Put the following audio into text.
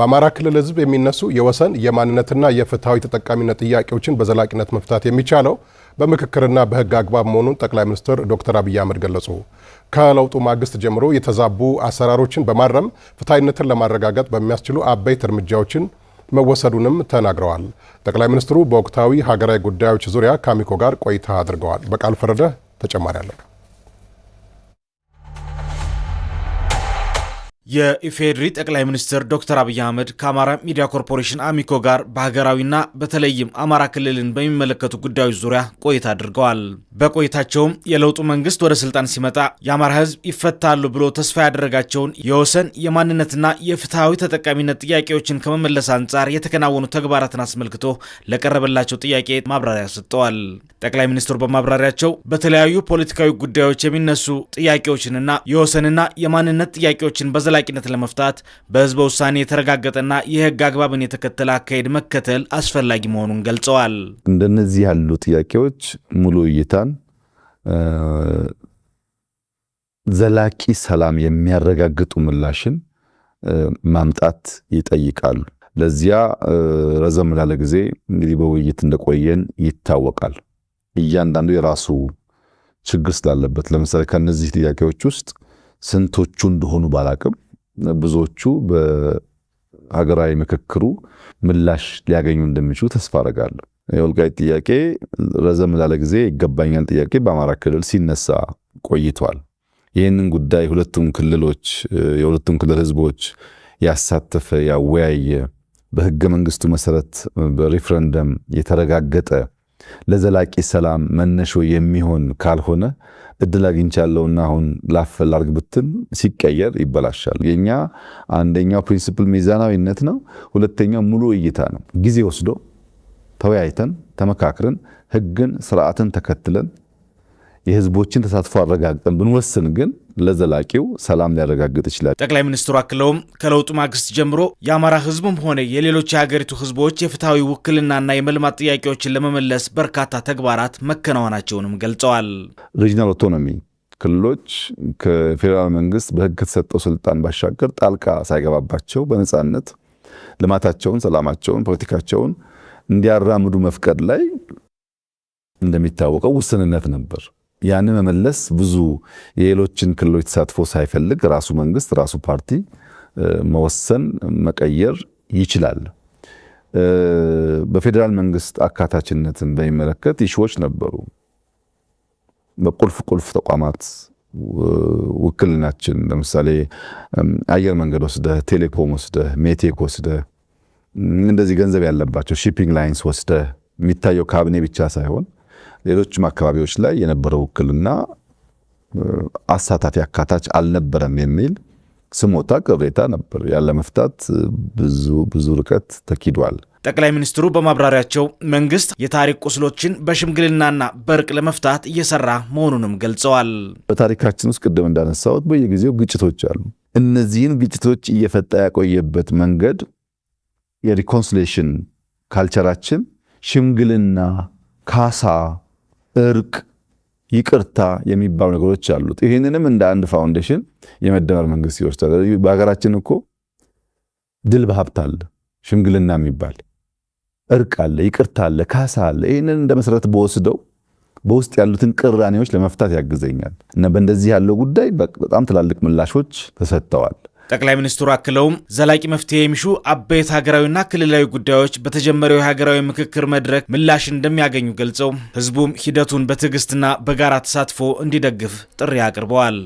በአማራ ክልል ህዝብ የሚነሱ የወሰን የማንነትና የፍትሃዊ ተጠቃሚነት ጥያቄዎችን በዘላቂነት መፍታት የሚቻለው በምክክርና በህግ አግባብ መሆኑን ጠቅላይ ሚኒስትር ዶክተር አብይ አህመድ ገለጹ። ከለውጡ ማግስት ጀምሮ የተዛቡ አሰራሮችን በማረም ፍትሃዊነትን ለማረጋገጥ በሚያስችሉ አበይት እርምጃዎችን መወሰዱንም ተናግረዋል። ጠቅላይ ሚኒስትሩ በወቅታዊ ሀገራዊ ጉዳዮች ዙሪያ ከአሚኮ ጋር ቆይታ አድርገዋል። በቃል ፈረደ ተጨማሪ አለ። የኢፌዴሪ ጠቅላይ ሚኒስትር ዶክተር አብይ አህመድ ከአማራ ሚዲያ ኮርፖሬሽን አሚኮ ጋር በሀገራዊና በተለይም አማራ ክልልን በሚመለከቱ ጉዳዮች ዙሪያ ቆይታ አድርገዋል። በቆይታቸውም የለውጡ መንግስት ወደ ስልጣን ሲመጣ የአማራ ህዝብ ይፈታሉ ብሎ ተስፋ ያደረጋቸውን የወሰን የማንነትና የፍትሃዊ ተጠቃሚነት ጥያቄዎችን ከመመለስ አንጻር የተከናወኑ ተግባራትን አስመልክቶ ለቀረበላቸው ጥያቄ ማብራሪያ ሰጥተዋል። ጠቅላይ ሚኒስትሩ በማብራሪያቸው በተለያዩ ፖለቲካዊ ጉዳዮች የሚነሱ ጥያቄዎችንና የወሰንና የማንነት ጥያቄዎችን በዘላቂነት ለመፍታት በህዝበ ውሳኔ የተረጋገጠና የህግ አግባብን የተከተለ አካሄድ መከተል አስፈላጊ መሆኑን ገልጸዋል። እንደነዚህ ያሉ ጥያቄዎች ሙሉ እይታን ዘላቂ ሰላም የሚያረጋግጡ ምላሽን ማምጣት ይጠይቃሉ። ለዚያ ረዘም ላለ ጊዜ እንግዲህ በውይይት እንደቆየን ይታወቃል። እያንዳንዱ የራሱ ችግር ስላለበት ለምሳሌ ከነዚህ ጥያቄዎች ውስጥ ስንቶቹ እንደሆኑ ባላቅም ብዙዎቹ በሀገራዊ ምክክሩ ምላሽ ሊያገኙ እንደሚችሉ ተስፋ አደርጋለሁ። የወልቃይት ጥያቄ ረዘም ላለ ጊዜ ይገባኛል ጥያቄ በአማራ ክልል ሲነሳ ቆይቷል። ይህንን ጉዳይ የሁለቱም ክልል ህዝቦች ያሳተፈ ያወያየ በህገ መንግስቱ መሰረት በሪፍረንደም የተረጋገጠ ለዘላቂ ሰላም መነሾ የሚሆን ካልሆነ እድል አግኝቻለሁና አሁን ላፈል አርግ ብትል ሲቀየር ይበላሻል። የኛ አንደኛው ፕሪንሲፕል ሚዛናዊነት ነው። ሁለተኛው ሙሉ እይታ ነው። ጊዜ ወስዶ ተወያይተን ተመካክረን ህግን ስርዓትን ተከትለን የህዝቦችን ተሳትፎ አረጋግጠን ብንወስን ግን ለዘላቂው ሰላም ሊያረጋግጥ ይችላል። ጠቅላይ ሚኒስትሩ አክለውም ከለውጡ ማግስት ጀምሮ የአማራ ህዝብም ሆነ የሌሎች የሀገሪቱ ህዝቦች የፍትሃዊ ውክልናና የመልማት ጥያቄዎችን ለመመለስ በርካታ ተግባራት መከናወናቸውንም ገልጸዋል። ሪጂናል ኦቶኖሚ ክልሎች ከፌዴራል መንግስት በህግ ከተሰጠው ስልጣን ባሻገር ጣልቃ ሳይገባባቸው በነፃነት ልማታቸውን፣ ሰላማቸውን፣ ፖለቲካቸውን እንዲያራምዱ መፍቀድ ላይ እንደሚታወቀው ውስንነት ነበር። ያንን መመለስ ብዙ የሌሎችን ክልሎች ተሳትፎ ሳይፈልግ ራሱ መንግስት ራሱ ፓርቲ መወሰን መቀየር ይችላል። በፌዴራል መንግስት አካታችነትን በሚመለከት ኢሹዎች ነበሩ። በቁልፍ ተቋማት ውክልናችን ለምሳሌ አየር መንገድ ወስደህ፣ ቴሌኮም ወስደህ፣ ሜቴክ ወስደህ እንደዚህ ገንዘብ ያለባቸው ሺፒንግ ላይንስ ወስደህ የሚታየው ካቢኔ ብቻ ሳይሆን ሌሎችም አካባቢዎች ላይ የነበረው ውክልና አሳታፊ አካታች አልነበረም የሚል ስሞታ ቅሬታ ነበር። ያለ መፍታት ብዙ ርቀት ተኪዷል። ጠቅላይ ሚኒስትሩ በማብራሪያቸው መንግስት የታሪክ ቁስሎችን በሽምግልናና በእርቅ ለመፍታት እየሰራ መሆኑንም ገልጸዋል። በታሪካችን ውስጥ ቅድም እንዳነሳሁት በየጊዜው ግጭቶች አሉ። እነዚህን ግጭቶች እየፈታ ያቆየበት መንገድ የሪኮንሲሌሽን ካልቸራችን ሽምግልና፣ ካሳ፣ እርቅ፣ ይቅርታ የሚባሉ ነገሮች አሉት። ይህንንም እንደ አንድ ፋውንዴሽን የመደመር መንግስት ይወስዳል። በሀገራችን እኮ ድል በሀብት አለ፣ ሽምግልና የሚባል እርቅ አለ፣ ይቅርታ አለ፣ ካሳ አለ። ይህንን እንደ መሰረት በወስደው በውስጥ ያሉትን ቅራኔዎች ለመፍታት ያግዘኛል እና በእንደዚህ ያለው ጉዳይ በጣም ትላልቅ ምላሾች ተሰጥተዋል። ጠቅላይ ሚኒስትሩ አክለውም ዘላቂ መፍትሄ የሚሹ አበይት ሀገራዊና ክልላዊ ጉዳዮች በተጀመረው የሀገራዊ ምክክር መድረክ ምላሽ እንደሚያገኙ ገልጸው ህዝቡም ሂደቱን በትዕግስትና በጋራ ተሳትፎ እንዲደግፍ ጥሪ አቅርበዋል።